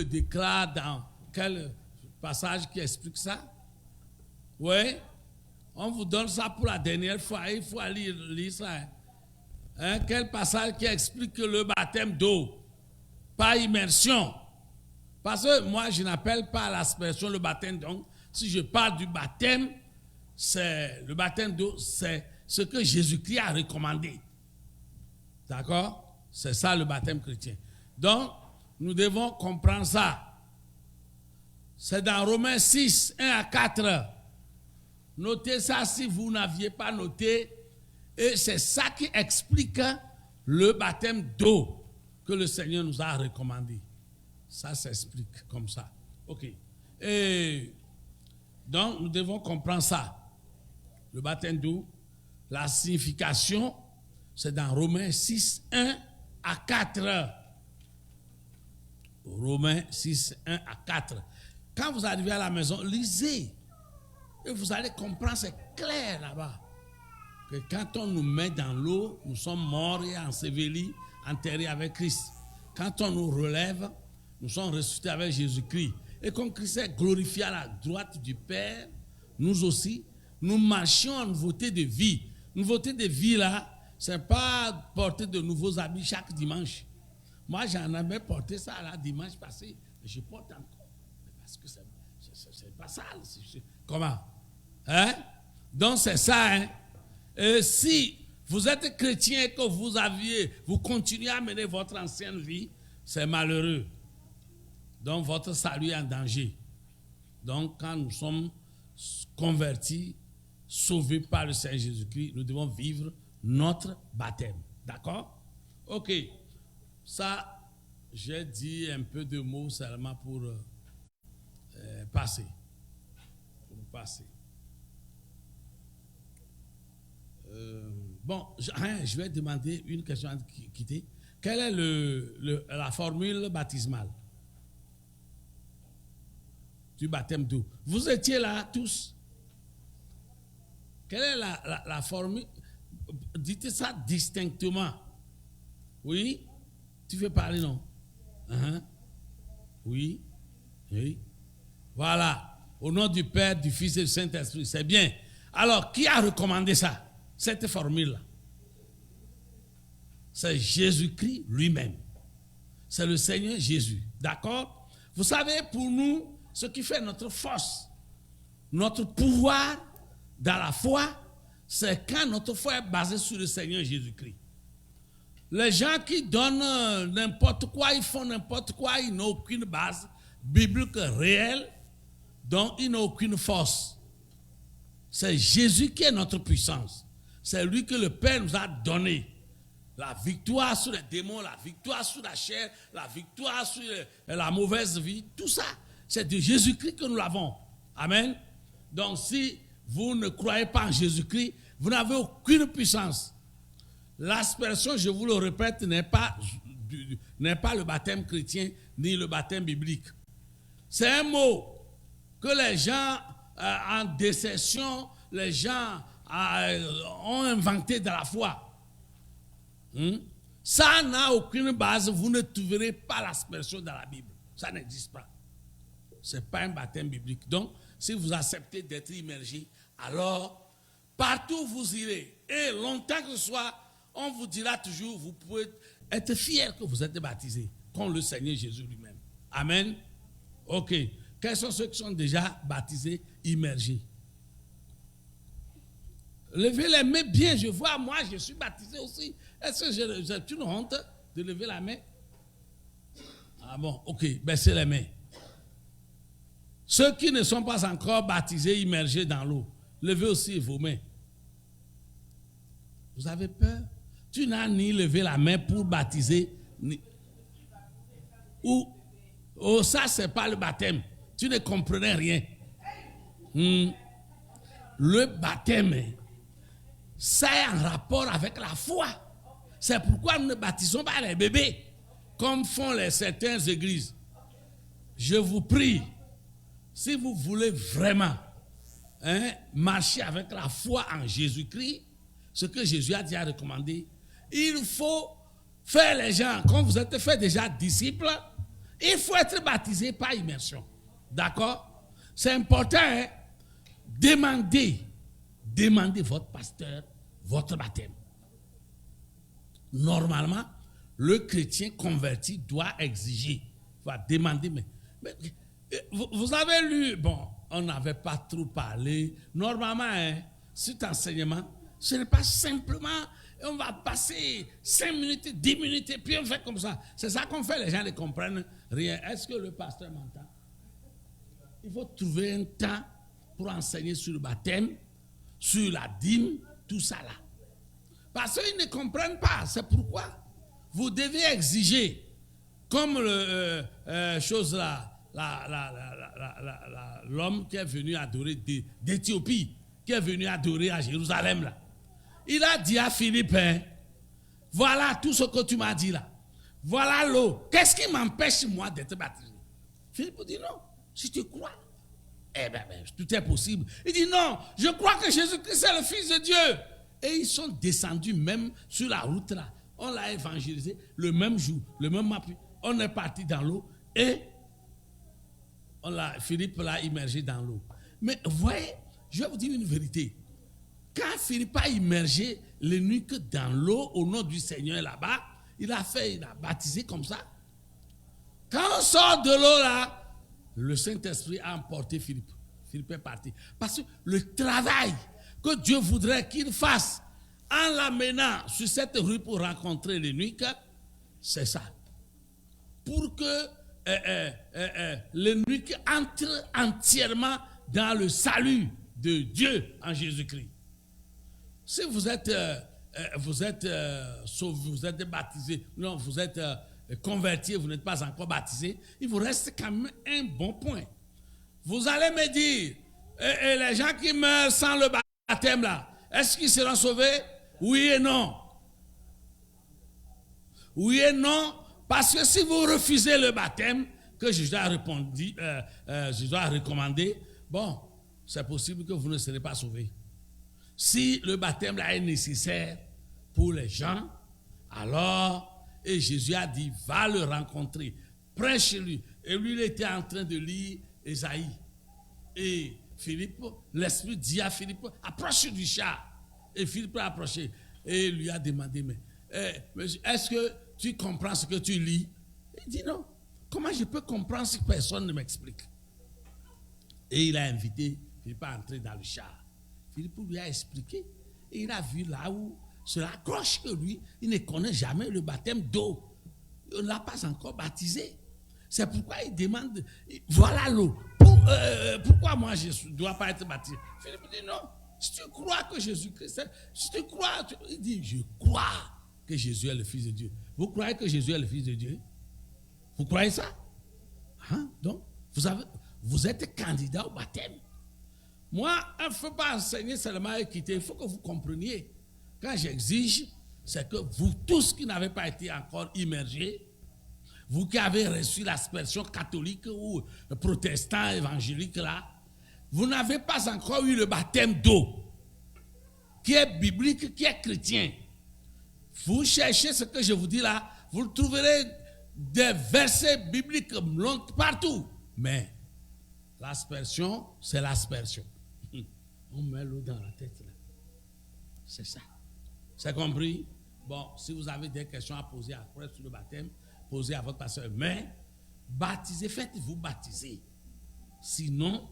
déclare dans quel passage qui explique ça? Oui, on vous donne ça pour la dernière fois, il faut aller lire ça. Hein? Quel passage qui explique que le baptême d'eau, pas immersion? Parce que moi, je n'appelle pas l'aspersion le baptême d'eau. Si je parle du baptême, c'est le baptême d'eau, c'est ce que Jésus-Christ a recommandé. D'accord? C'est ça le baptême chrétien. Donc, nous devons comprendre ça. C'est dans Romains 6, 1 à 4. Notez ça si vous n'aviez pas noté. Et c'est ça qui explique le baptême d'eau que le Seigneur nous a recommandé. Ça s'explique comme ça. OK. Et donc, nous devons comprendre ça. Le baptême d'eau, la signification, c'est dans Romains 6, 1 à 4. Romains 6, 1 à 4. Quand vous arrivez à la maison, lisez. Et vous allez comprendre, c'est clair là-bas. Que quand on nous met dans l'eau, nous sommes morts et ensevelis, enterrés avec Christ. Quand on nous relève, nous sommes ressuscités avec Jésus-Christ. Et comme Christ est glorifié à la droite du Père, nous aussi, nous marchions en nouveauté de vie. Nouveauté de vie là, c'est pas porter de nouveaux habits chaque dimanche. Moi, j'en avais porté ça la dimanche passé, et je porte encore. Parce que c'est pas ça. Comment? Hein? Donc c'est ça. Hein? Et si vous êtes chrétien et que vous continuez à mener votre ancienne vie, c'est malheureux. Donc votre salut est en danger. Donc quand nous sommes convertis, sauvés par le Seigneur Jésus-Christ, nous devons vivre notre baptême. D'accord? Ok. Ça, j'ai dit un peu de mots seulement pour passer. Pour passer. Bon, je vais demander une question à quitter. Quelle est la formule baptismale du baptême d'eau? Vous étiez là tous. Quelle est la formule? Dites ça distinctement. Oui? Tu veux parler, non? Oui? Oui? Voilà. Au nom du Père, du Fils et du Saint-Esprit. C'est bien. Alors, qui a recommandé ça? Cette formule-là. C'est Jésus-Christ lui-même. C'est le Seigneur Jésus. D'accord? Vous savez, pour nous, ce qui fait notre force, notre pouvoir dans la foi, c'est quand notre foi est basée sur le Seigneur Jésus-Christ. Les gens qui donnent n'importe quoi, ils font n'importe quoi, ils n'ont aucune base biblique réelle, donc ils n'ont aucune force. C'est Jésus qui est notre puissance. C'est lui que le Père nous a donné. La victoire sur les démons, la victoire sur la chair, la victoire sur la mauvaise vie, tout ça, c'est de Jésus-Christ que nous l'avons. Amen. Donc si vous ne croyez pas en Jésus-Christ, vous n'avez aucune puissance. L'aspersion, je vous le répète, n'est pas le baptême chrétien ni le baptême biblique. C'est un mot que les gens en décession, les gens ont inventé dans la foi. Ça n'a aucune base, vous ne trouverez pas l'aspersion dans la Bible. Ça n'existe pas. Ce n'est pas un baptême biblique. Donc, si vous acceptez d'être immergé, alors, partout où vous irez, et longtemps que ce soit, on vous dira toujours, vous pouvez être fiers que vous êtes baptisés, comme le Seigneur Jésus lui-même. Amen. Ok. Quels sont ceux qui sont déjà baptisés, immergés? Levez les mains bien, je vois, moi je suis baptisé aussi. Est-ce que j'ai une honte de lever la main? Ah bon, ok, baissez les mains. Ceux qui ne sont pas encore baptisés, immergés dans l'eau, levez aussi vos mains. Vous avez peur? Tu n'as ni levé la main pour baptiser, ni... Oh, ça, c'est pas le baptême. Tu ne comprenais rien. Le baptême, ça est en rapport avec la foi. C'est pourquoi nous ne baptisons pas les bébés, comme font certaines églises. Je vous prie, si vous voulez vraiment marcher avec la foi en Jésus-Christ, ce que Jésus a déjà recommandé, il faut faire les gens, comme vous êtes fait déjà disciples, Il faut être baptisé par immersion. D'accord? C'est important, hein? Demandez votre pasteur votre baptême. Normalement, le chrétien converti doit exiger, va demander, mais vous avez lu, bon, on n'avait pas trop parlé. Normalement, hein, cet enseignement, ce n'est pas simplement, on va passer 5 minutes, 10 minutes, et puis on fait comme ça. C'est ça qu'on fait, les gens ne comprennent rien. Est-ce que le pasteur m'entend? Il faut trouver un temps pour enseigner sur le baptême, sur la dîme, tout ça là. Parce qu'ils ne comprennent pas. C'est pourquoi vous devez exiger, comme chose là, l'homme qui est venu adorer d'Éthiopie, qui est venu adorer à Jérusalem là. Il a dit à Philippe, hein, voilà tout ce que tu m'as dit là. Voilà l'eau. Qu'est-ce qui m'empêche moi d'être baptisé? Philippe dit non, si tu crois, eh bien, tout est possible. Il dit non, je crois que Jésus-Christ est le Fils de Dieu. Et ils sont descendus même sur la route là. On l'a évangélisé le même jour, le même matin. On est parti dans l'eau et Philippe l'a immergé dans l'eau. Mais vous voyez, je vais vous dire une vérité. Quand Philippe a immergé l'eunuque dans l'eau au nom du Seigneur là-bas, il a baptisé comme ça. Quand on sort de l'eau là, le Saint-Esprit a emporté Philippe. Philippe est parti. Parce que le travail que Dieu voudrait qu'il fasse en l'amenant sur cette rue pour rencontrer l'eunuque, c'est ça. Pour que l'eunuque entre entièrement dans le salut de Dieu en Jésus-Christ. Si vous êtes sauvé, vous êtes baptisé, non, vous êtes converti, vous n'êtes pas encore baptisé, il vous reste quand même un bon point. Vous allez me dire, et les gens qui meurent sans le baptême là, est-ce qu'ils seront sauvés? Oui et non. Oui et non, parce que si vous refusez le baptême que je dois recommander, bon, c'est possible que vous ne serez pas sauvés. Si le baptême là est nécessaire pour les gens, alors, et Jésus a dit, va le rencontrer, prêche-lui. Et lui, il était en train de lire Ésaïe. Et Philippe, l'Esprit dit à Philippe, approche du char. Et Philippe a approché et lui a demandé, mais est-ce que tu comprends ce que tu lis? Il dit non. Comment je peux comprendre si personne ne m'explique? Et il a invité Philippe à entrer dans le char. Philippe lui a expliqué. Et il a vu là où, sur la cloche que lui, il ne connaît jamais le baptême d'eau. On ne l'a pas encore baptisé. C'est pourquoi il demande, voilà l'eau. Pourquoi moi je ne dois pas être baptisé? Philippe dit non. Si tu crois que Jésus-Christ, si tu crois, il dit, je crois que Jésus est le Fils de Dieu. Vous croyez que Jésus est le Fils de Dieu? Vous croyez ça? Hein? Donc, vous êtes candidat au baptême. Moi, il ne faut pas enseigner seulement et quitter. Il faut que vous compreniez. Quand j'exige, c'est que vous tous qui n'avez pas été encore immergés, vous qui avez reçu l'aspersion catholique ou protestant, évangélique là, vous n'avez pas encore eu le baptême d'eau, qui est biblique, qui est chrétien. Vous cherchez ce que je vous dis là, vous trouverez des versets bibliques partout. Mais l'aspersion, c'est l'aspersion. On met l'eau dans la tête là. C'est ça. C'est compris? Bon, si vous avez des questions à poser après sur le baptême, posez à votre pasteur. Mais baptisez, faites-vous baptiser. Sinon,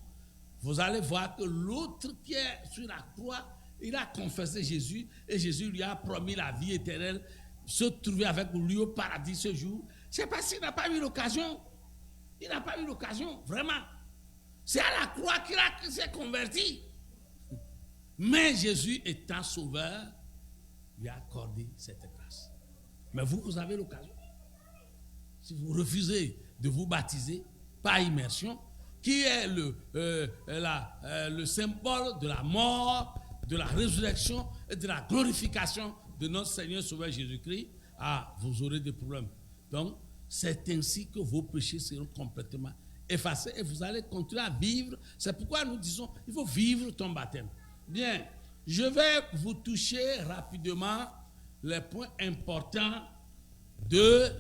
vous allez voir que l'autre qui est sur la croix, il a confessé Jésus et Jésus lui a promis la vie éternelle, se trouver avec lui au paradis ce jour. C'est parce qu'il n'a pas eu l'occasion. Il n'a pas eu l'occasion, vraiment. C'est à la croix qu'il s'est converti. Mais Jésus, étant sauveur, lui a accordé cette grâce. Mais vous avez l'occasion. Si vous refusez de vous baptiser par immersion, qui est le symbole de la mort, de la résurrection et de la glorification de notre Seigneur Sauveur Jésus-Christ, vous aurez des problèmes. Donc, c'est ainsi que vos péchés seront complètement effacés et vous allez continuer à vivre. C'est pourquoi nous disons, il faut vivre ton baptême. Bien, je vais vous toucher rapidement les points importants de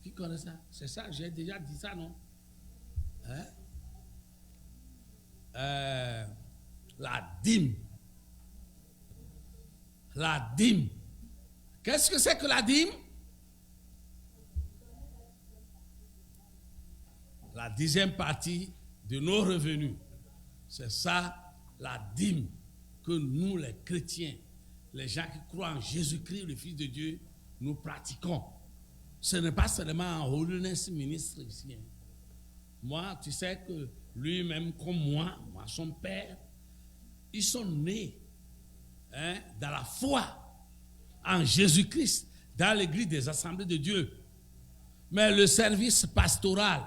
Qui connaît ça? C'est ça, j'ai déjà dit ça, non? Hein? La dîme. La dîme. Qu'est-ce que c'est que la dîme? La 10e partie de nos revenus. C'est ça, la dîme que nous, les chrétiens, les gens qui croient en Jésus-Christ, le Fils de Dieu, nous pratiquons. Ce n'est pas seulement un holiness ministre ici. Hein. Moi, tu sais que lui-même, comme moi, son père, ils sont nés dans la foi en Jésus-Christ, dans l'église des assemblées de Dieu. Mais le service pastoral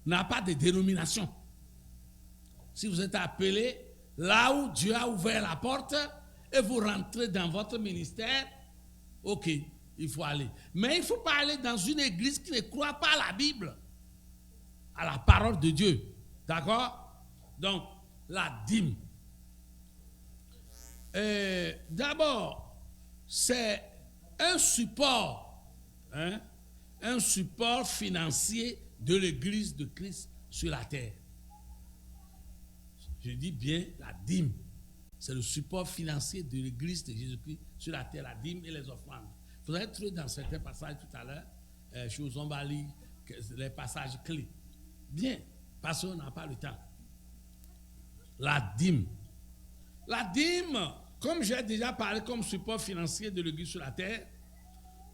n'a pas de dénomination. Si vous êtes appelé là où Dieu a ouvert la porte et vous rentrez dans votre ministère, ok, il faut aller. Mais il ne faut pas aller dans une église qui ne croit pas à la Bible, à la parole de Dieu. D'accord? Donc, la dîme. D'abord, c'est un support financier de l'Église de Christ sur la terre. Je dis bien la dîme. C'est le support financier de l'Église de Jésus-Christ sur la terre, la dîme et les offrandes. Vous allez trouver dans certains passages tout à l'heure, chez Ozombali, les passages clés. Bien, parce qu'on n'a pas le temps. La dîme. La dîme, comme j'ai déjà parlé comme support financier de l'Église sur la terre,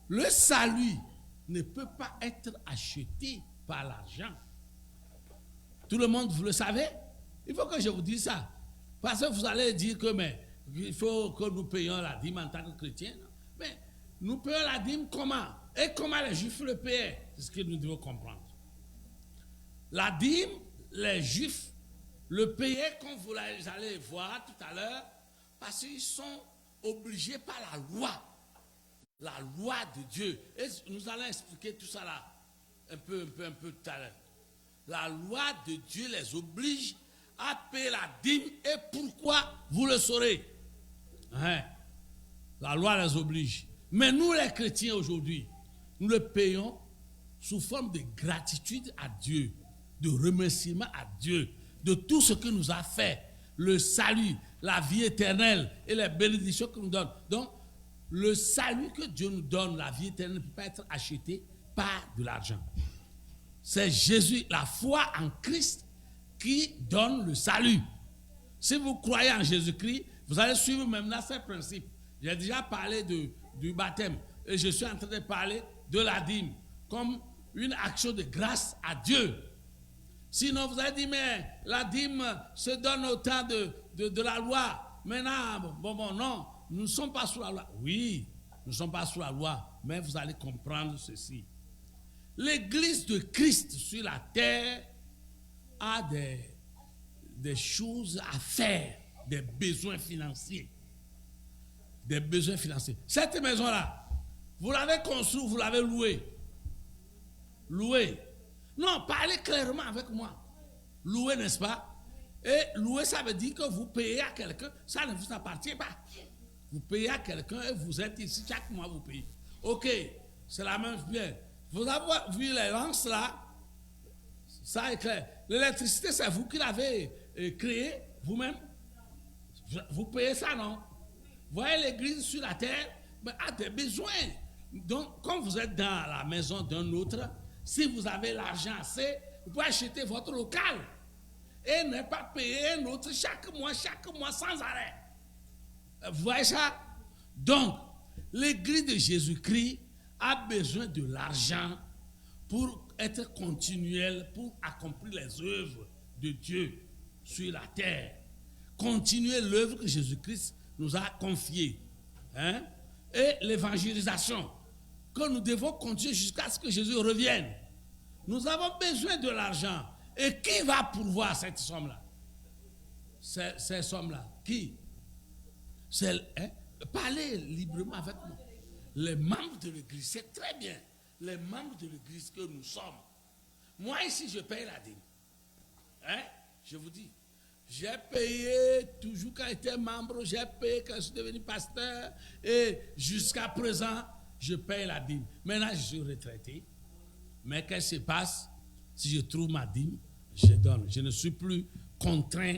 le salut ne peut pas être acheté par l'argent. Tout le monde, vous le savez? Il faut que je vous dise ça. Parce que vous allez dire que il faut que nous payions la dîme en tant que chrétiens. Mais nous payons la dîme comment? Et comment les Juifs le payaient? C'est ce que nous devons comprendre. La dîme, les Juifs le payaient, comme vous allez voir tout à l'heure, parce qu'ils sont obligés par la loi de Dieu. Et nous allons expliquer tout ça là, un peu tout à l'heure. La loi de Dieu les oblige à payer la dîme. Et pourquoi? Vous le saurez. La loi les oblige. Mais nous les chrétiens aujourd'hui, nous le payons sous forme de gratitude à Dieu, de remerciement à Dieu, de tout ce que nous a fait, le salut, la vie éternelle et les bénédictions que nous donne. Donc, le salut que Dieu nous donne, la vie éternelle, ne peut pas être acheté par de l'argent. C'est Jésus, la foi en Christ, qui donne le salut. Si vous croyez en Jésus-Christ, vous allez suivre maintenant ces principes. J'ai déjà parlé du baptême et je suis en train de parler de la dîme comme une action de grâce à Dieu. Sinon, vous allez dire, mais la dîme se donne au temps de la loi. Maintenant, non, nous ne sommes pas sous la loi. Oui, nous ne sommes pas sous la loi, mais vous allez comprendre ceci. L'Église de Christ sur la terre a des choses à faire, des besoins financiers. Des besoins financiers. Cette maison-là, vous l'avez construite, vous l'avez louée. Louée. Non, parlez clairement avec moi. Louer, n'est-ce pas? Et louer, ça veut dire que vous payez à quelqu'un, ça ne vous appartient pas. Vous payez à quelqu'un et vous êtes ici, chaque mois vous payez. Ok, c'est la même chose. Vous avez vu les lances là, ça est clair. L'électricité, c'est vous qui l'avez créée, vous-même. Vous payez ça, non? Vous voyez l'église sur la terre, mais a des besoins. Donc, quand vous êtes dans la maison d'un autre, si vous avez l'argent assez, vous pouvez acheter votre local et ne pas payer un autre chaque mois sans arrêt. Vous voyez ça? Donc, l'église de Jésus-Christ a besoin de l'argent pour être continuelle, pour accomplir les œuvres de Dieu sur la terre. Continuer l'œuvre que Jésus-Christ nous a confiée. Et l'évangélisation que nous devons continuer jusqu'à ce que Jésus revienne. Nous avons besoin de l'argent. Et qui va pourvoir cette somme-là? Ces sommes-là. Qui? Parlez librement avec moi. Les membres de l'église, c'est très bien. Les membres de l'église que nous sommes. Moi ici, je paye la dîme. Je vous dis. J'ai payé toujours quand j'étais membre, j'ai payé quand je suis devenu pasteur. Et jusqu'à présent, je paye la dîme. Maintenant, je suis retraité. Mais qu'est-ce qui se passe? Si je trouve ma dîme, je donne. Je ne suis plus contraint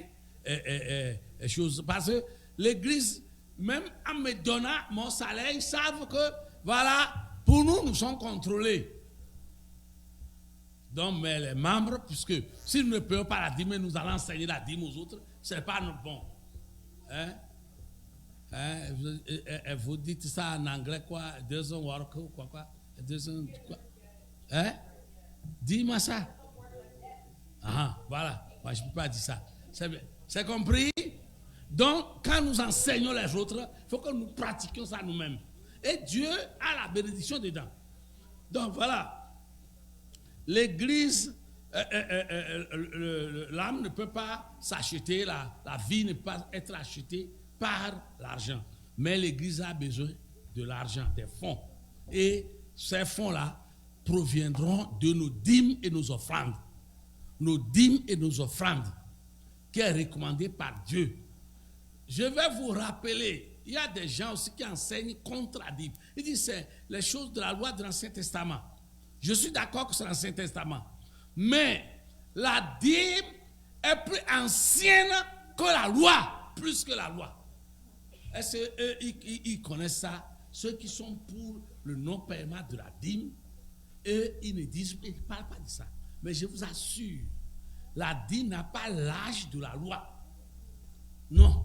choses. Parce que l'église, même en me donnant mon salaire, ils savent que, voilà, pour nous, nous sommes contrôlés. Donc, mais les membres, puisque s'ils ne payent pas la dîme, nous allons enseigner la dîme aux autres, ce n'est pas notre bon. Hein? Vous dites ça en anglais, quoi? Doesn't work, quoi? Doesn't, quoi? Hein? Dis-moi ça. Ah, voilà. Moi, je ne peux pas dire ça. C'est compris? Donc, quand nous enseignons les autres, il faut que nous pratiquions ça nous-mêmes. Et Dieu a la bénédiction dedans. Donc, voilà. L'église, l'âme ne peut pas s'acheter, la vie ne peut pas être achetée par l'argent. Mais l'église a besoin de l'argent, des fonds. Et ces fonds-là proviendront de nos dîmes et nos offrandes. Nos dîmes et nos offrandes, qui est recommandé par Dieu. Je vais vous rappeler, il y a des gens aussi qui enseignent contre la dîme. Ils disent c'est les choses de la loi de l'Ancien Testament. Je suis d'accord que c'est l'Ancien Testament. Mais la dîme est plus ancienne que la loi, plus que la loi. Est-ce qu'eux, ils connaissent ça? Ceux qui sont pour le non-paiement de la dîme, eux, ils ne parlent pas de ça. Mais je vous assure, la dîme n'a pas l'âge de la loi. Non.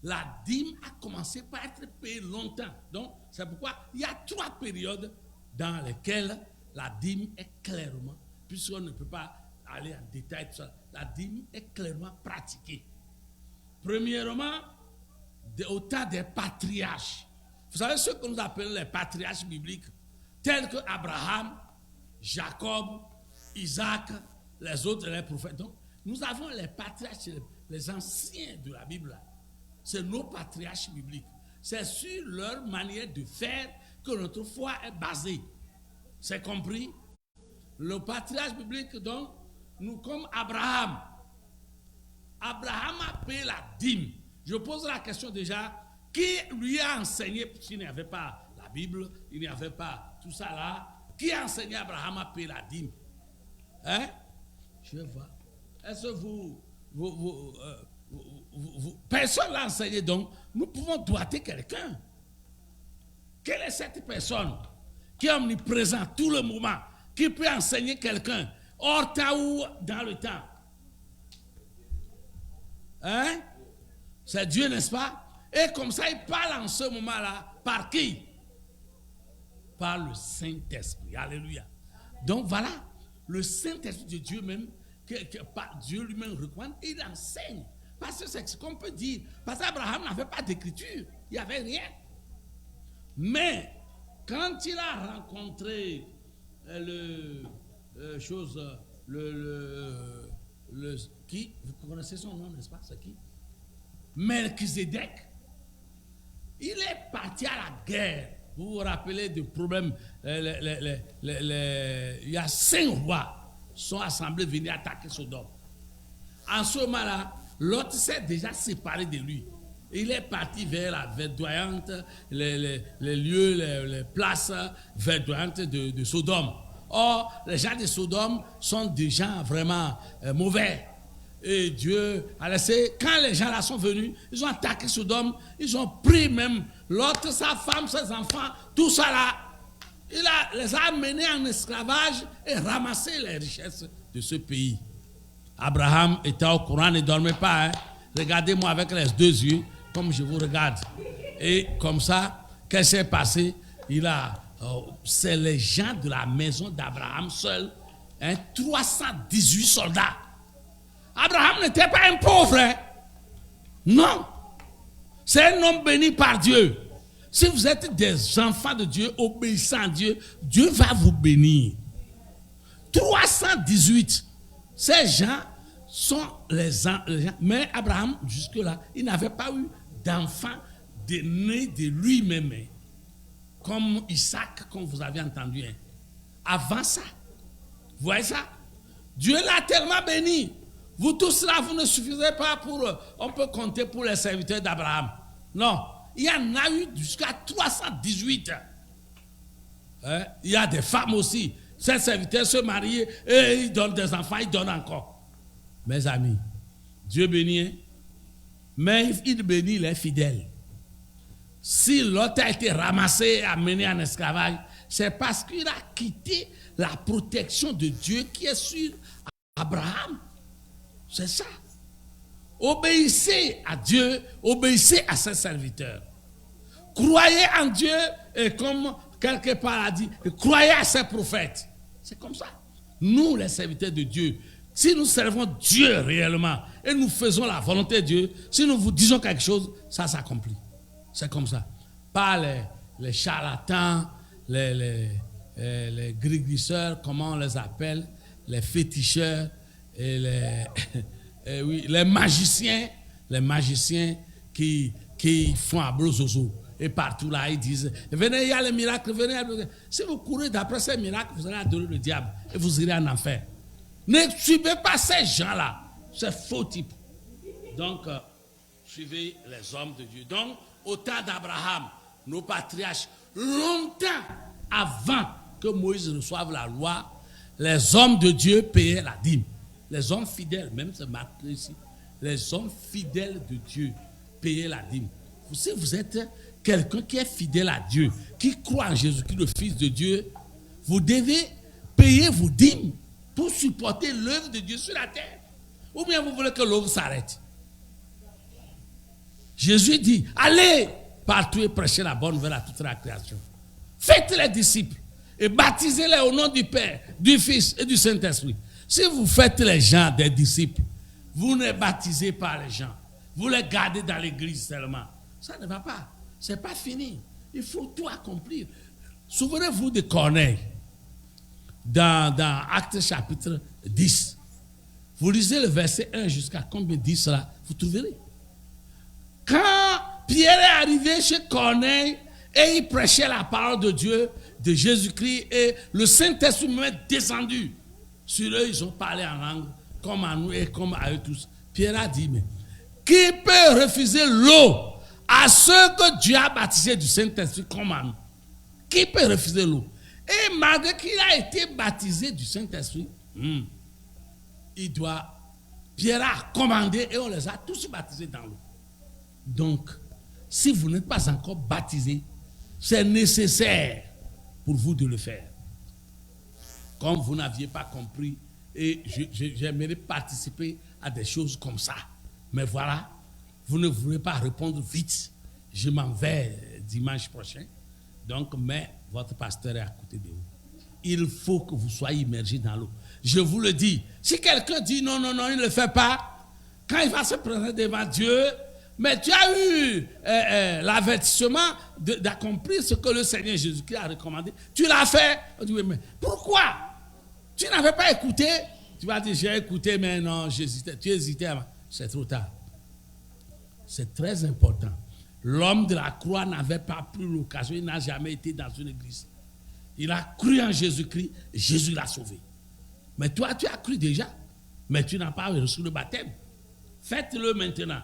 La dîme a commencé par être payée longtemps. Donc, c'est pourquoi il y a 3 périodes dans lesquelles la dîme est clairement, puisqu'on ne peut pas aller en détail, tout ça, la dîme est clairement pratiquée. Premièrement, au temps des patriarches. Vous savez ce que nous appelons les patriarches bibliques, tels que Abraham, Jacob, Isaac, les autres, les prophètes. Donc, nous avons les patriarches, les anciens de la Bible. C'est nos patriarches bibliques. C'est sur leur manière de faire que notre foi est basée. C'est compris? Le patriarche biblique, donc, nous comme Abraham. Abraham a payé la dîme. Je pose la question déjà, qui lui a enseigné, s'il n'y avait pas la Bible, il n'y avait pas tout ça là, qui a enseigné à Abraham à payer la dîme? Hein? Je vais voir. Est-ce que personne ne l'a enseigné, donc nous pouvons doiter quelqu'un. Quelle est cette personne qui est omniprésent tout le moment, qui peut enseigner quelqu'un hors temps ou dans le temps? Hein? C'est Dieu, n'est-ce pas? Et comme ça, il parle en ce moment-là, par qui? Par le Saint-Esprit. Alléluia. Donc voilà, le Saint-Esprit de Dieu même, que Dieu lui-même recommande, il enseigne. Parce que c'est ce qu'on peut dire. Parce qu'Abraham n'avait pas d'écriture. Il n'y avait rien. Mais, quand il a rencontré qui, vous connaissez son nom, n'est-ce pas? C'est qui? Melchizedek. Il est parti à la guerre. Vous vous rappelez du problème. Il y a 5 rois qui sont assemblés venir attaquer Sodome. En ce moment-là, l'autre s'est déjà séparé de lui. Il est parti vers la verdoyante, les lieux, les places verdoyantes de Sodome. Or, les gens de Sodome sont des gens vraiment mauvais. Et Dieu a laissé, quand les gens là sont venus, ils ont attaqué Sodome, ils ont pris même l'autre, sa femme, ses enfants, tout ça là. Il les a menés en esclavage et ramassé les richesses de ce pays. Abraham était au courant, ne dormait pas. Hein. Regardez-moi avec les 2 yeux, comme je vous regarde. Et comme ça, qu'est-ce qui s'est passé? C'est les gens de la maison d'Abraham seuls, 318 soldats. Abraham n'était pas un pauvre. Hein? Non. C'est un homme béni par Dieu. Si vous êtes des enfants de Dieu, obéissants à Dieu, Dieu va vous bénir. 318. Ces gens sont les gens. Mais Abraham, jusque-là, il n'avait pas eu d'enfant né de lui-même. Hein? Comme Isaac, comme vous avez entendu. Hein? Avant ça. Vous voyez ça? Dieu l'a tellement béni. Vous tous là, vous ne suffisez pas pour... On peut compter pour les serviteurs d'Abraham. Non. Il y en a eu jusqu'à 318. Il y a des femmes aussi Ces serviteurs se marient et ils donnent des enfants, ils donnent encore. Mes amis, Dieu bénit, hein? Mais il bénit les fidèles. Si l'autre a été ramassé et amené en esclavage, c'est parce qu'il a quitté la protection de Dieu qui est sur Abraham. C'est ça. Obéissez à Dieu, obéissez à ses serviteurs. Croyez en Dieu et comme quelque part a dit, croyez à ses prophètes. C'est comme ça. Nous, les serviteurs de Dieu, si nous servons Dieu réellement et nous faisons la volonté de Dieu, si nous vous disons quelque chose, ça s'accomplit. C'est comme ça. Pas les charlatans, les grigriseurs, comment on les appelle, les féticheurs et les magiciens qui font à blozozo. Et partout là, ils disent, venez, il y a les miracles, venez. Si vous courez d'après ces miracles, vous allez adorer le diable et vous irez en enfer. Ne suivez pas ces gens-là. C'est faux type. Donc, suivez les hommes de Dieu. Donc, au temps d'Abraham, nos patriarches, longtemps avant que Moïse reçoive la loi, les hommes de Dieu payaient la dîme. Les hommes fidèles, même c'est marqué ici, les hommes fidèles de Dieu payaient la dîme. Si vous êtes quelqu'un qui est fidèle à Dieu, qui croit en Jésus-Christ, le Fils de Dieu, vous devez payer vos dîmes pour supporter l'œuvre de Dieu sur la terre. Ou bien vous voulez que l'œuvre s'arrête. Jésus dit, allez partout et prêchez la bonne nouvelle à toute la création. Faites les disciples et baptisez-les au nom du Père, du Fils et du Saint-Esprit. Si vous faites les gens des disciples, vous ne baptisez pas les gens. Vous les gardez dans l'église seulement. Ça ne va pas. Ce n'est pas fini. Il faut tout accomplir. Souvenez-vous de Corneille. Dans Actes chapitre 10. Vous lisez le verset 1 jusqu'à combien 10 là, vous trouverez. Quand Pierre est arrivé chez Corneille et il prêchait la parole de Dieu, de Jésus-Christ, et le Saint-Esprit est descendu sur eux, ils ont parlé en langue, comme à nous et comme à eux tous. Pierre a dit, mais qui peut refuser l'eau à ceux que Dieu a baptisés du Saint-Esprit comme à nous? Qui peut refuser l'eau? Et malgré qu'il a été baptisé du Saint-Esprit, Pierre a commandé et on les a tous baptisés dans l'eau. Donc, si vous n'êtes pas encore baptisé, c'est nécessaire pour vous de le faire. Comme vous n'aviez pas compris, et j'aimerais participer à des choses comme ça. Mais voilà, vous ne voulez pas répondre vite. Je m'en vais dimanche prochain. Donc, mais votre pasteur est à côté de vous. Il faut que vous soyez immergés dans l'eau. Je vous le dis. Si quelqu'un dit non, il ne le fait pas, quand il va se présenter devant Dieu, mais tu as eu l'avertissement d'accomplir ce que le Seigneur Jésus-Christ a recommandé. Tu l'as fait. On dit, mais pourquoi? Tu n'avais pas écouté? Tu vas dire, j'ai écouté, mais non, j'hésitais. Tu hésitais avant. C'est trop tard. C'est très important. L'homme de la croix n'avait pas pris l'occasion. Il n'a jamais été dans une église. Il a cru en Jésus-Christ. Jésus l'a sauvé. Mais toi, tu as cru déjà. Mais tu n'as pas reçu le baptême. Faites-le maintenant.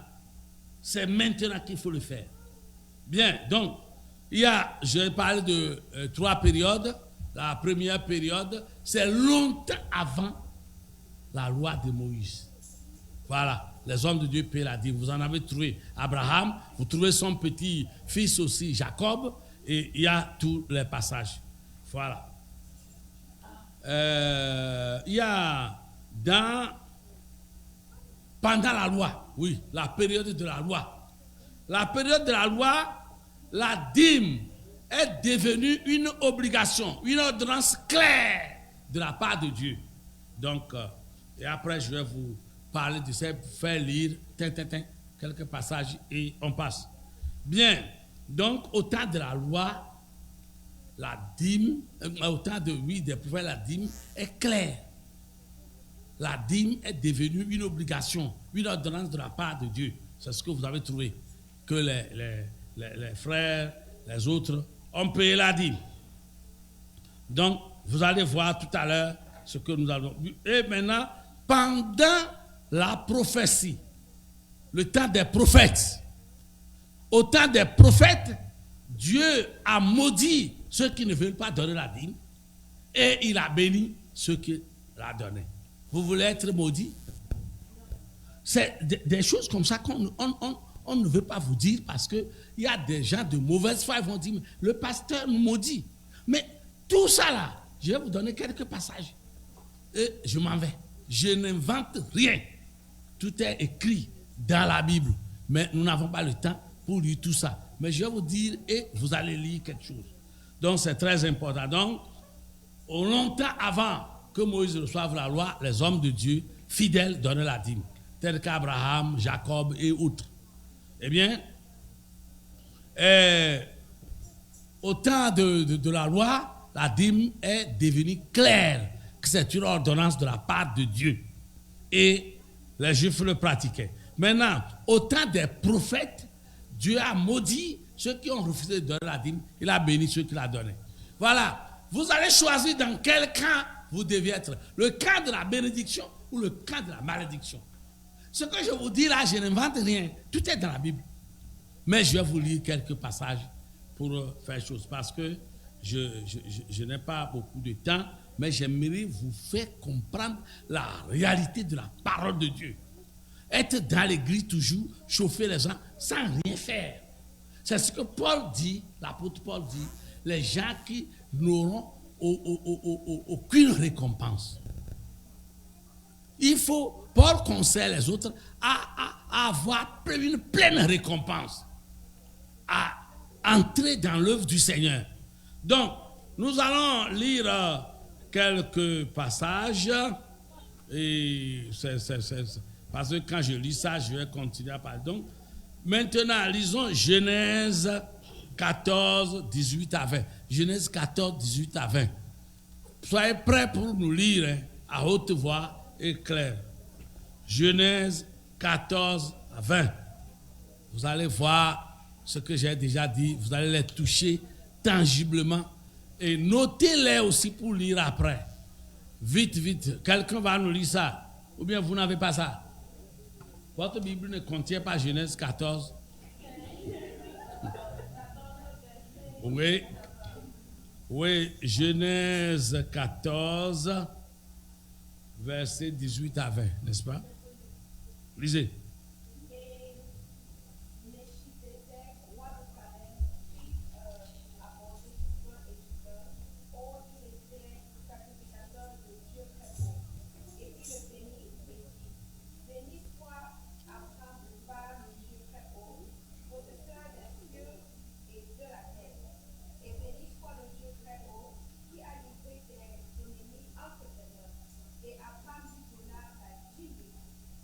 C'est maintenant qu'il faut le faire. Bien, donc, je vais parler de 3 périodes. La première période, c'est longtemps avant la loi de Moïse. Voilà, les hommes de Dieu paient la dîme. Vous en avez trouvé Abraham, vous trouvez son petit-fils aussi, Jacob, et il y a tous les passages. Voilà. Il y a pendant la loi, oui, la période de la loi. La période de la loi, la dîme est devenue une obligation, une ordonnance claire de la part de Dieu. Donc, et après, je vais vous parler de ça, faire lire quelques passages et on passe. Bien, donc, au temps de la loi, la dîme, au temps des prophètes, la dîme est claire. La dîme est devenue une obligation, une ordonnance de la part de Dieu. C'est ce que vous avez trouvé. Que les frères, les autres ont payé la dîme. Donc, vous allez voir tout à l'heure ce que nous avons vu. Et maintenant, pendant la prophétie, le temps des prophètes, au temps des prophètes, Dieu a maudit ceux qui ne veulent pas donner la dîme. et il a béni ceux qu'il a donnés. Vous voulez être maudit? C'est des choses comme ça qu'on ne veut pas vous dire parce qu'il y a des gens de mauvaise foi qui vont dire le pasteur nous maudit. Mais tout ça là, je vais vous donner quelques passages. Et je m'en vais. Je n'invente rien. Tout est écrit dans la Bible. Mais nous n'avons pas le temps pour lire tout ça. Mais je vais vous dire et vous allez lire quelque chose. Donc c'est très important. Donc, longtemps avant que Moïse reçoive la loi, les hommes de Dieu fidèles donnaient la dîme. Tels qu'Abraham, Jacob et autres. Eh bien, au temps de la loi, la dîme est devenue claire, que c'est une ordonnance de la part de Dieu. Et les Juifs le pratiquaient. Maintenant, au temps des prophètes, Dieu a maudit ceux qui ont refusé de donner la dîme. Il a béni ceux qui la donnaient. Voilà. Vous allez choisir dans quel camp vous deviez être. Le camp de la bénédiction ou le camp de la malédiction. Ce que je vous dis là, je n'invente rien. Tout est dans la Bible. Mais je vais vous lire quelques passages pour faire chose. Parce que je n'ai pas beaucoup de temps, mais j'aimerais vous faire comprendre la réalité de la parole de Dieu. Être dans l'église toujours, chauffer les gens sans rien faire. C'est ce que Paul dit, l'apôtre Paul dit, les gens qui n'auront aucune récompense. Paul conseille les autres à avoir une pleine récompense, à entrer dans l'œuvre du Seigneur. Donc, nous allons lire quelques passages, et parce que quand je lis ça, je vais continuer à parler. Donc, maintenant, lisons Genèse 14, 18 à 20. Genèse 14, 18 à 20. Soyez prêts pour nous lire à haute voix et clair. Genèse 14 à 20. Vous allez voir ce que j'ai déjà dit. Vous allez les toucher tangiblement. Et notez-les aussi pour lire après. Vite, vite. Quelqu'un va nous lire ça. Ou bien vous n'avez pas ça. Votre Bible ne contient pas Genèse 14. Oui. Oui, Genèse 14, verset 18 à 20, n'est-ce pas? Lisez.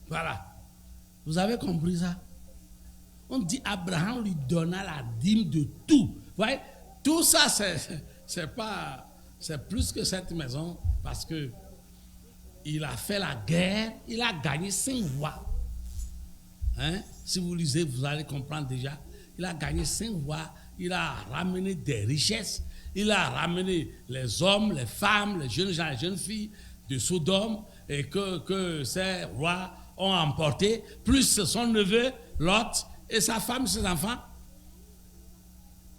Voilà. Vous avez compris ça? On dit Abraham lui donna la dîme de tout. Vous voyez? Tout ça, c'est plus que cette maison parce que il a fait la guerre, il a gagné 5 rois. Hein? Si vous lisez, vous allez comprendre déjà. Il a gagné 5 rois, il a ramené des richesses, il a ramené les hommes, les femmes, les jeunes gens, les jeunes filles de Sodome et que ces rois ont emporté, plus son neveu, Lot, et sa femme, ses enfants.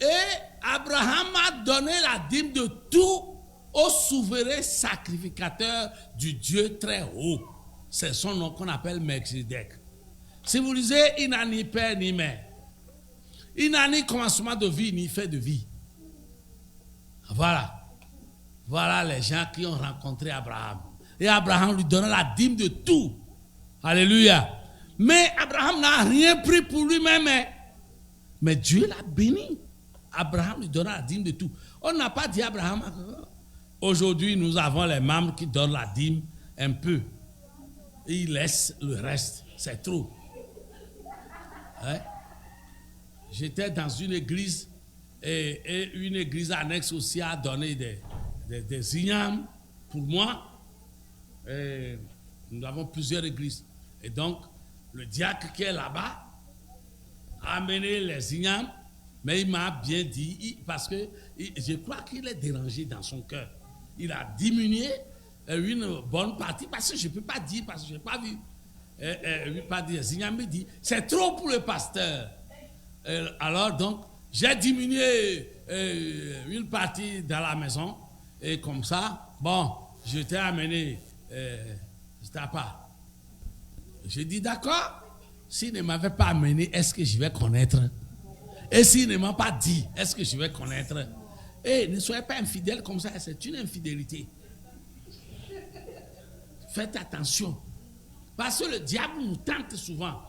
Et Abraham a donné la dîme de tout au souverain sacrificateur du Dieu très haut. C'est son nom qu'on appelle Melchizedek. Si vous lisez, il n'a ni père ni mère. Il n'a ni commencement de vie, ni fin de vie. Voilà. Voilà les gens qui ont rencontré Abraham. Et Abraham lui donna la dîme de tout. Alléluia. Mais Abraham n'a rien pris pour lui-même. Mais Dieu l'a béni. Abraham lui donna la dîme de tout. On n'a pas dit à Abraham. Aujourd'hui, nous avons les membres qui donnent la dîme un peu. Et ils laissent le reste. C'est trop. Hein? J'étais dans une église et une église annexe aussi a donné des ignames pour moi. Et nous avons plusieurs églises. Et donc, le diacre qui est là-bas a amené les ignames, mais il m'a bien dit, parce que je crois qu'il est dérangé dans son cœur. Il a diminué une bonne partie, parce que je ne peux pas dire, parce que je n'ai pas vu. Les ignames me disent, c'est trop pour le pasteur. Alors donc, j'ai diminué une partie dans la maison, et comme ça, bon, je t'ai amené pas. J'ai dit d'accord. S'il ne m'avait pas amené, est-ce que je vais connaître? Et s'il ne m'a pas dit, est-ce que je vais connaître? Et ne soyez pas infidèles comme ça, c'est une infidélité. Faites attention. Parce que le diable nous tente souvent.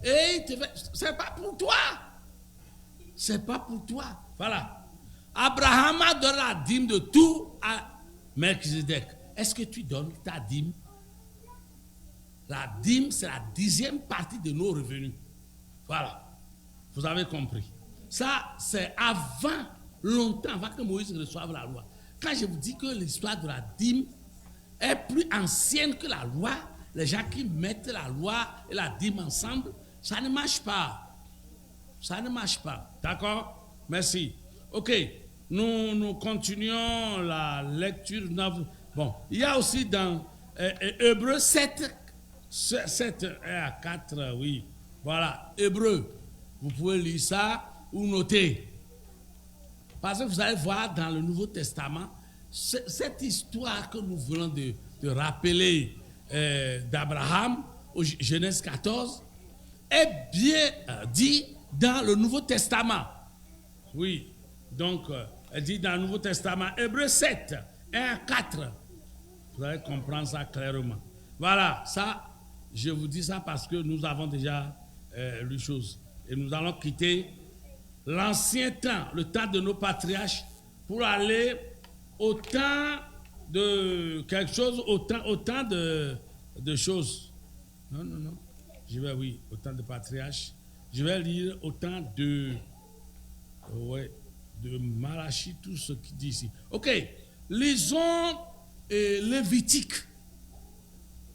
Et il te fait, c'est pas pour toi. C'est pas pour toi. Voilà. Abraham a donné la dîme de tout à Melchizedek. Est-ce que tu donnes ta dîme? La dîme, c'est la 10e partie de nos revenus. Voilà. Vous avez compris. Ça, c'est avant, longtemps, avant que Moïse reçoive la loi. Quand je vous dis que l'histoire de la dîme est plus ancienne que la loi, les gens qui mettent la loi et la dîme ensemble, ça ne marche pas. Ça ne marche pas. D'accord? Merci. Ok. Nous continuons la lecture. Bon, il y a aussi dans Hébreux 7 à 4, oui. Voilà, Hébreux. Vous pouvez lire ça ou noter. Parce que vous allez voir dans le Nouveau Testament, cette histoire que nous venons de rappeler d'Abraham, au Genèse 14, est bien dit dans le Nouveau Testament. Oui, donc, elle dit dans le Nouveau Testament, Hébreux 7, 1 à 4. Vous allez comprendre ça clairement. Voilà, ça, je vous dis ça parce que nous avons déjà lu chose. Et nous allons quitter l'ancien temps, le temps de nos patriarches, pour aller au temps de quelque chose, au temps de choses. Non. Je vais, oui, au temps de patriarches. Je vais lire au temps de Malachie, tout ce qu'il dit ici. Ok, lisons Lévitique.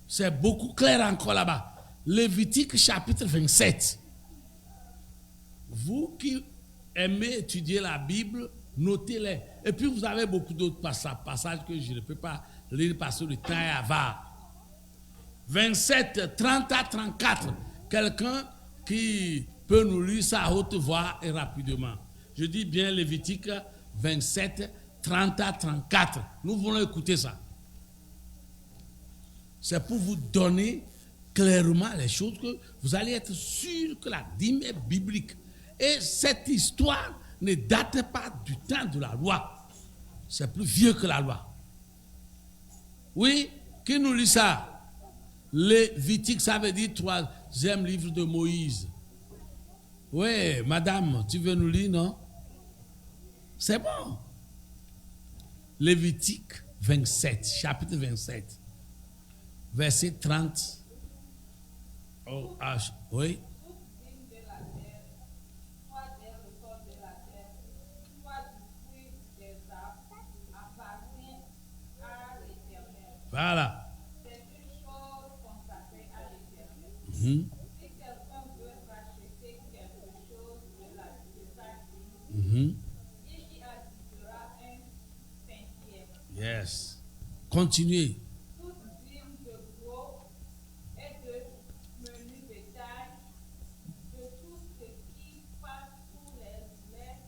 C'est beaucoup clair encore là-bas. Lévitique chapitre 27. Vous qui aimez étudier la Bible, notez-les. Et puis vous avez beaucoup d'autres passages que je ne peux pas lire parce que le temps est avare. 27, 30 à 34. Quelqu'un qui peut nous lire ça à haute voix et rapidement. Je dis bien Lévitique 27, 30 à 34. Nous voulons écouter ça. C'est pour vous donner clairement les choses que vous allez être sûr que la dîme est biblique. Et cette histoire ne date pas du temps de la loi. C'est plus vieux que la loi. Oui, qui nous lit ça? Lévitique, ça veut dire 3e livre de Moïse. Oui, madame, tu veux nous lire, non? C'est bon. Lévitique 27, chapitre 27, verset 30. Oh, oui. Voilà. C'est une chose consacrée à l'Éternel. Mm-hmm. Si quelqu'un veut racheter quelque chose de sa dîme, Mm-hmm. il y ajoutera un 5e. Yes. Continuez. Toute dîme de gros et de menu bétail, de tout ce qui passe sous les laits,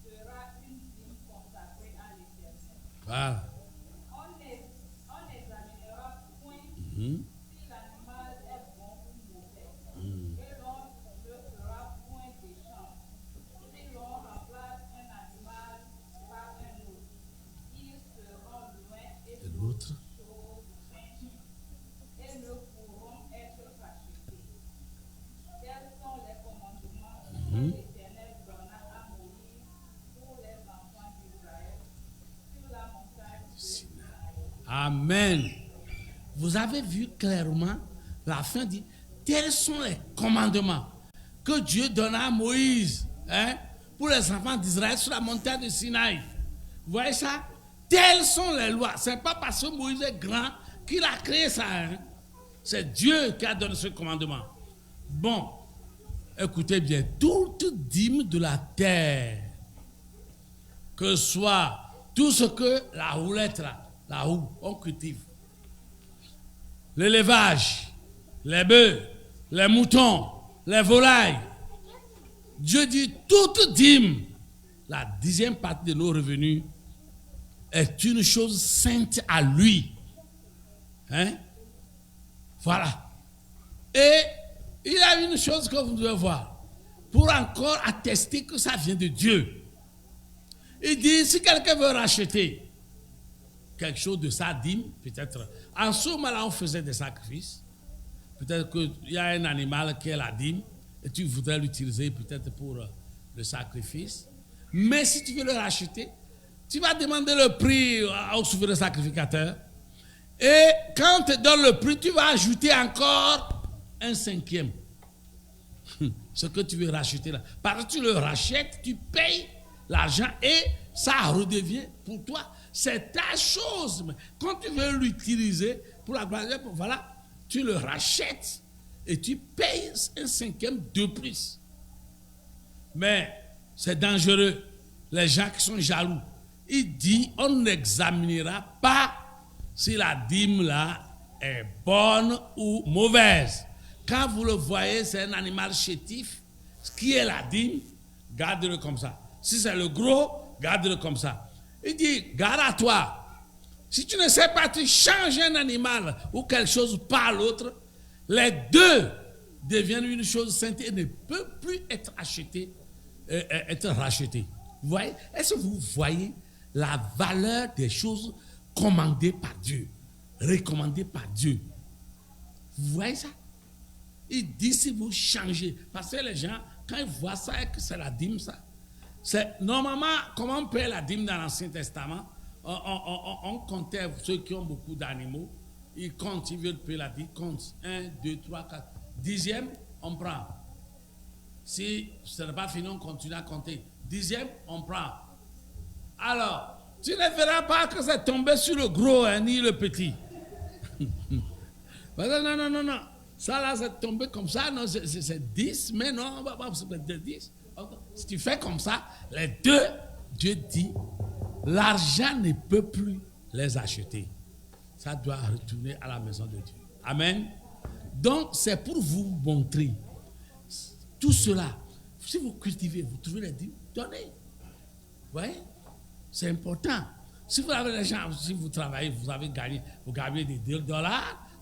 sera une dîme consacrée à l'Éternel. Voilà. On n'examinera point Mm-hmm. si l'animal est bon ou mauvais, et l'on ne fera point d'échange. Si l'on remplace un animal par un autre, ils seront loin et Et l'autre? choses saintes, et ne pourront être rachetés. Tels sont les commandements que l'Éternel donna à Moïse pour les enfants d'Israël sur la montagne de Sinaï. Amen. Vous avez vu clairement, la fin dit, tels sont les commandements que Dieu donna à Moïse pour les enfants d'Israël sur la montagne de Sinaï. Vous voyez ça? Telles sont les lois. Ce n'est pas parce que Moïse est grand qu'il a créé ça. C'est Dieu qui a donné ce commandement. Bon, écoutez bien, toute dîme de la terre, que soit tout ce que la roulette là, la roue, on cultive, l'élevage, les bœufs, les moutons, les volailles. Dieu dit toute dîme, la 10e partie de nos revenus est une chose sainte à lui. Hein? Voilà. Et il y a une chose que vous devez voir. Pour encore attester que ça vient de Dieu. Il dit, si quelqu'un veut racheter quelque chose de sa dîme, peut-être, en ce moment-là, on faisait des sacrifices. Peut-être qu'il y a un animal qui est la dîme, et tu voudrais l'utiliser peut-être pour le sacrifice. Mais si tu veux le racheter, tu vas demander le prix au souverain sacrificateur. Et quand on te donne le prix, tu vas ajouter encore un 5e. Ce que tu veux racheter là. Parce que tu le rachètes, tu payes l'argent et ça redevient pour toi. C'est ta chose. Quand tu veux l'utiliser pour la gloire, voilà, tu le rachètes et tu payes un 5e de plus. Mais c'est dangereux. Les gens qui sont jaloux. Il dit, on n'examinera pas si la dîme là est bonne ou mauvaise. Quand vous le voyez, c'est un animal chétif. Ce qui est la dîme, garde-le comme ça. Si c'est le gros, garde-le comme ça. Il dit, garde à toi. Si tu ne sais pas, tu changes un animal ou quelque chose par l'autre, les deux deviennent une chose sainte et ne peuvent plus être achetés, être rachetés. Vous voyez? Est-ce que vous voyez la valeur des choses commandées par Dieu, recommandées par Dieu? Vous voyez ça? Il dit si vous changez, parce que les gens, quand ils voient ça et que c'est la dîme, ça, c'est normalement, comment on paie la dîme dans l'Ancien Testament? On comptait ceux qui ont beaucoup d'animaux, ils comptent, ils veulent payer la dîme, ils comptent 1, 2, 3, 4. 10e, on prend. Si ce n'est pas fini, on continue à compter. 10e, on prend. Alors, tu ne verras pas que c'est tombé sur le gros, hein, ni le petit. Non. Ça là, c'est tombé comme ça, non, c'est 10, mais non, c'est 10. Si tu fais comme ça, les deux, Dieu dit, l'argent ne peut plus les acheter. Ça doit retourner à la maison de Dieu. Amen. Donc, c'est pour vous montrer tout cela. Si vous cultivez, vous trouvez les dîmes, donnez. Vous voyez? C'est important. Si vous avez l'argent, si vous travaillez, vous avez gagné, vous gagnez des $2,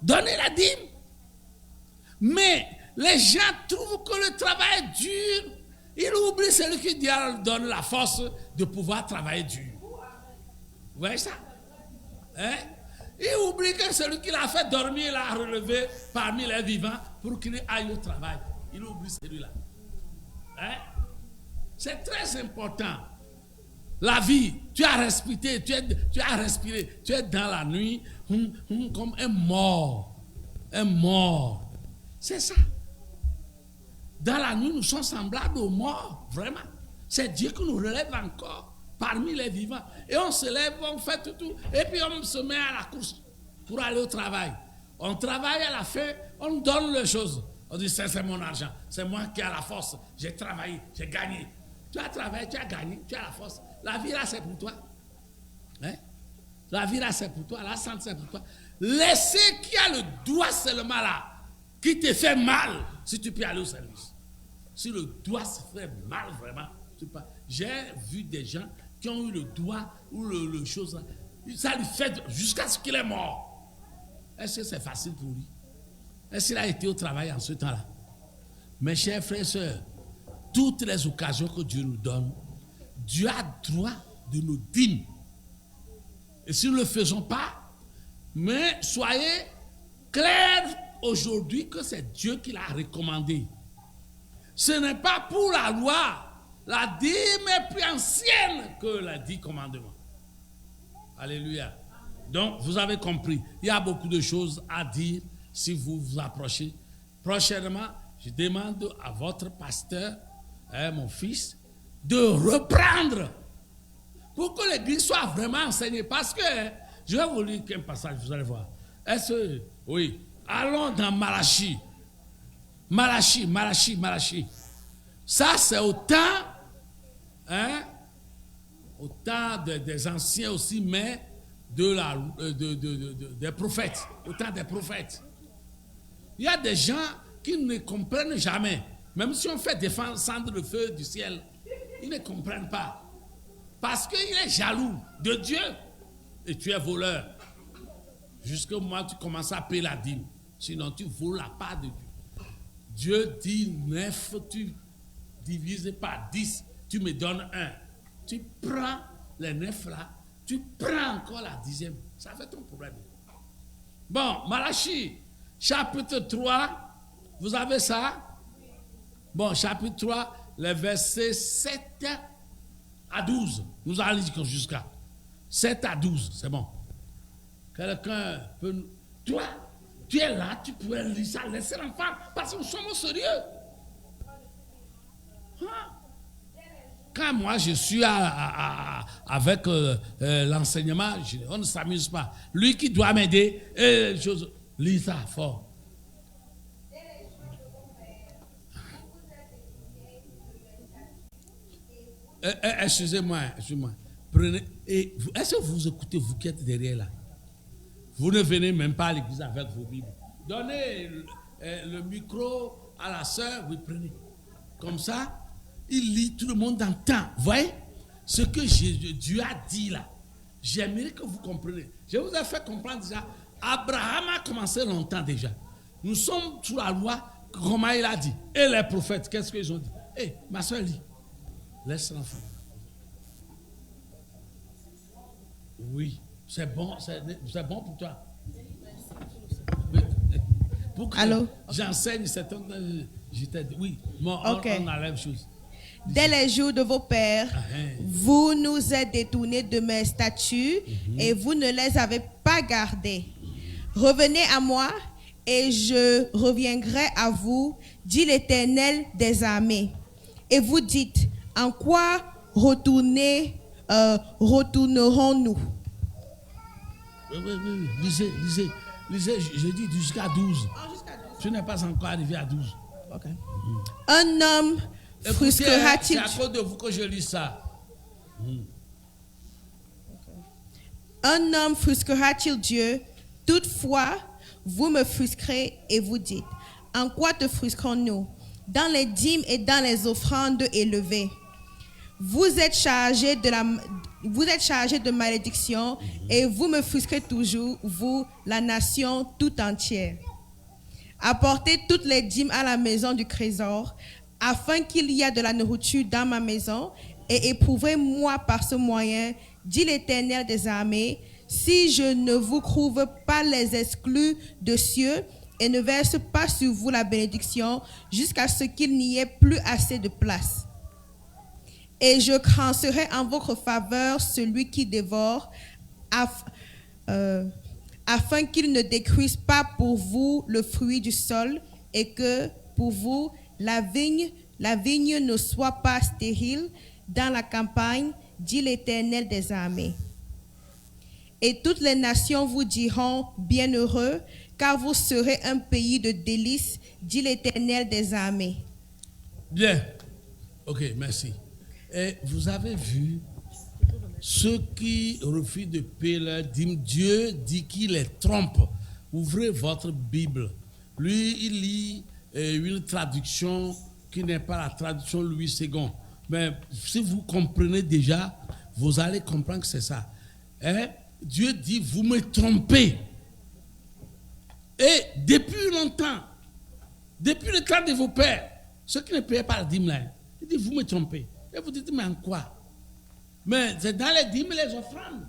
donnez la dîme. Mais les gens trouvent que le travail est dur. Ils oublient celui qui donne la force de pouvoir travailler dur. Vous voyez ça? Hein? Ils oublient que celui qui l'a fait dormir l'a relevé parmi les vivants pour qu'il aille au travail. Ils oublient celui-là. Hein? C'est très important. La vie, tu as respiré, tu es dans la nuit comme un mort. Un mort. C'est ça. Dans la nuit, nous sommes semblables aux morts, vraiment. C'est Dieu qui nous relève encore parmi les vivants. Et on se lève, on fait tout. Et puis on se met à la course pour aller au travail. On travaille à la fin, on donne les choses. On dit, c'est mon argent, c'est moi qui ai la force. J'ai travaillé, j'ai gagné. Tu as travaillé, tu as gagné, tu as la force. La vie là, c'est pour toi. Hein? La vie là, c'est pour toi. La santé, c'est pour toi. Laissez qu'il y a le doigt seulement là, qui te fait mal, si tu peux aller au service. Si le doigt se fait mal vraiment, tu peux. J'ai vu des gens qui ont eu le doigt ou le chose là, ça lui fait jusqu'à ce qu'il est mort. Est-ce que c'est facile pour lui? Est-ce qu'il a été au travail en ce temps-là? Mes chers frères et sœurs, toutes les occasions que Dieu nous donne, Dieu a droit de nos dîmes. Et si nous ne le faisons pas, mais soyez clairs aujourd'hui que c'est Dieu qui l'a recommandé. Ce n'est pas pour la loi. La dîme est plus ancienne que les 10 commandements. Alléluia. Donc, vous avez compris. Il y a beaucoup de choses à dire si vous vous approchez. Prochainement, je demande à votre pasteur, mon fils, de reprendre pour que l'église soit vraiment enseignée. Parce que, je vais vous lire un passage, vous allez voir. Oui. Allons dans Malachie. Malachie. Ça, c'est au temps des anciens aussi, mais des prophètes. Au temps des prophètes. Il y a des gens qui ne comprennent jamais. Même si on fait descendre le feu du ciel, ils ne comprennent pas. Parce qu'il est jaloux de Dieu. et tu es voleur. Jusqu'au moment où tu commences à payer la dîme. Sinon, tu voles la part de Dieu. Dieu dit 9, tu divises par 10, tu me donnes 1. Tu prends les 9 là, tu prends encore la 10e. Ça fait ton problème. Bon, Malachie, chapitre 3, vous avez ça? Bon, chapitre 3, les versets 7 à 12. Nous allons lire jusqu'à 7 à 12, c'est bon. Quelqu'un peut nous... Toi, tu es là, tu pourrais lire ça, laisser l'enfant, parce que nous sommes au sérieux. Hein? Quand moi je suis avec l'enseignement, on ne s'amuse pas. Lui qui doit m'aider, lis ça fort. Excusez-moi. Prenez. Est-ce que vous écoutez, vous qui êtes derrière là? Vous ne venez même pas à l'église avec vos Bibles. Donnez le micro à la sœur, vous prenez. Comme ça, il lit, tout le monde entend. Vous voyez? Ce que Dieu a dit là. J'aimerais que vous compreniez. Je vous ai fait comprendre déjà. Abraham a commencé longtemps déjà. Nous sommes sous la loi, comment il a dit. Et les prophètes, qu'est-ce qu'ils ont dit? Ma soeur lit. Laisse l'enfant. Oui, c'est bon pour toi. Pour que j'enseigne certaines... Oui, bon, okay. On a la même chose. Dès les jours de vos pères, vous nous êtes détournés de mes statuts et vous ne les avez pas gardés. Revenez à moi et je reviendrai à vous, dit l'Éternel des armées. Et vous dites, en quoi retournerons-nous? Oui, lisez, je dis jusqu'à 12. Tu n'es pas encore arrivé à 12. Okay. Un homme frusquera-t-il... C'est à cause de vous que je lis ça. Un homme frusquera-t-il Dieu? Toutefois, vous me frusquerez et vous dites, en quoi te frusquons-nous? Dans les dîmes et dans les offrandes élevées. Vous êtes chargés de malédiction et vous me frusquez toujours, vous, la nation tout entière. Apportez toutes les dîmes à la maison du trésor, afin qu'il y ait de la nourriture dans ma maison, et éprouvez-moi par ce moyen, dit l'Éternel des armées, si je ne vous trouve pas les exclus de cieux et ne verse pas sur vous la bénédiction jusqu'à ce qu'il n'y ait plus assez de place. Et je crancerai en votre faveur celui qui dévore, afin qu'il ne détruise pas pour vous le fruit du sol et que pour vous la vigne ne soit pas stérile dans la campagne, dit l'Éternel des armées. Et toutes les nations vous diront bienheureux, car vous serez un pays de délices, dit l'Éternel des armées. Bien. Ok, merci. Et vous avez vu ceux qui refusent de payer leur dîme, Dieu dit qu'il les trompe. Ouvrez votre Bible. Lui, il lit une traduction qui n'est pas la traduction Louis II. Mais si vous comprenez déjà, vous allez comprendre que c'est ça. Dieu dit, vous me trompez. Et depuis longtemps, depuis le temps de vos pères, ceux qui ne payaient pas la dîme là, il dit, vous me trompez. Et vous dites, mais en quoi? Mais c'est dans les dîmes et les offrandes.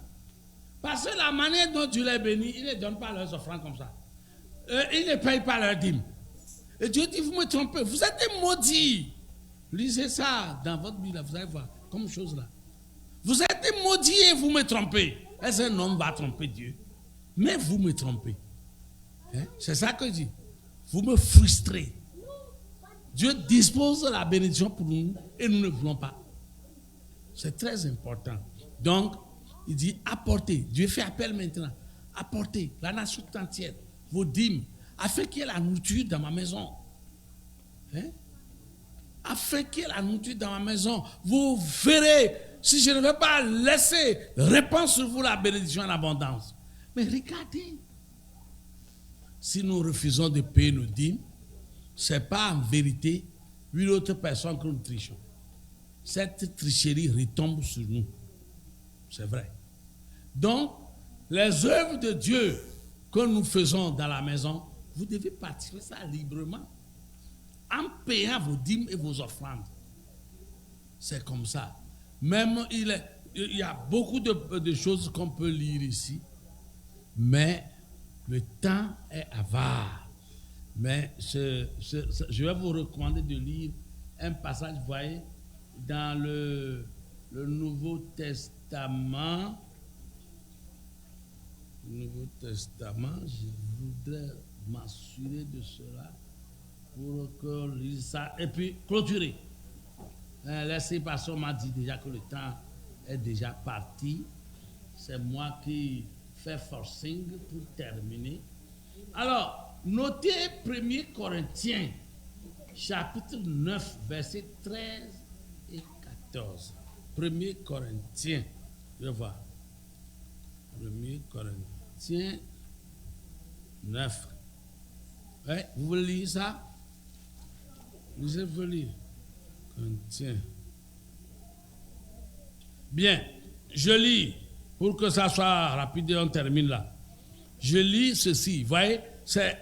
Parce que la manière dont Dieu les bénit, il ne donne pas leurs offrandes comme ça. Ils ne payent pas leurs dîmes. Et Dieu dit, vous me trompez, vous êtes des maudits. Lisez ça dans votre Bible, vous allez voir, comme chose là. Vous êtes des maudits et vous me trompez. Est-ce qu'un homme va tromper Dieu? Mais vous me trompez. C'est ça que je dis. Vous me frustrez. Dieu dispose de la bénédiction pour nous et nous ne voulons pas. C'est très important. Donc, il dit apportez. Dieu fait appel maintenant. Apportez la nation tout entière, vos dîmes, afin qu'il y ait la nourriture dans ma maison. Afin qu'il y ait la nourriture dans ma maison. Vous verrez, si je ne vais pas laisser répandre sur vous la bénédiction en abondance. Mais regardez, si nous refusons de payer nos dîmes, ce n'est pas en vérité une autre personne que nous trichons. Cette tricherie retombe sur nous. C'est vrai. Donc, Les œuvres de Dieu que nous faisons dans la maison, vous devez participer ça librement, en payant vos dîmes et vos offrandes. C'est comme ça. Même il y a beaucoup de choses qu'on peut lire ici, mais le temps est avare. Mais je vais vous recommander de lire un passage, vous voyez, dans le Nouveau Testament. Nouveau Testament, je voudrais m'assurer de cela pour que lise ça et puis clôturer. Laissez passer, on m'a dit déjà que le temps est déjà parti. C'est moi qui fais forcing pour terminer. Alors, notez 1 Corinthiens, chapitre 9, versets 13 et 14. 1 Corinthiens, je vois. 1 Corinthiens 9. Ouais, vous voulez lire ça? Vous voulez lire? Corinthiens. Bien, je lis pour que ça soit rapide et on termine là. Je lis ceci. Vous voyez,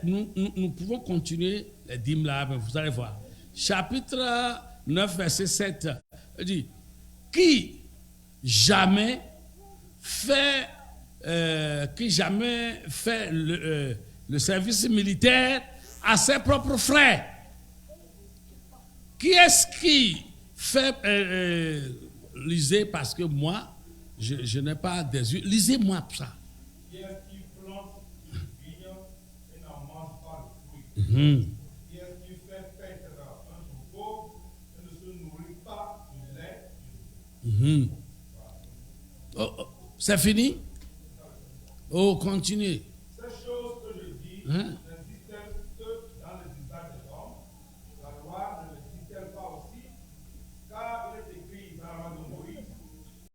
nous pouvons continuer les dîmes là, mais vous allez voir. Chapitre 9, verset 7. Il dit, qui jamais fait le service militaire à ses propres frais? Qui est-ce qui fait lisez parce que moi je n'ai pas des yeux. Lisez-moi ça. Qui est-ce qui plante une vigne et n'en mange pas le fruit? Qui est-ce qui fait paître un troupeau et ne se nourrit pas du lait? C'est fini? Oh, continuez. Ces choses que je dis, Hein?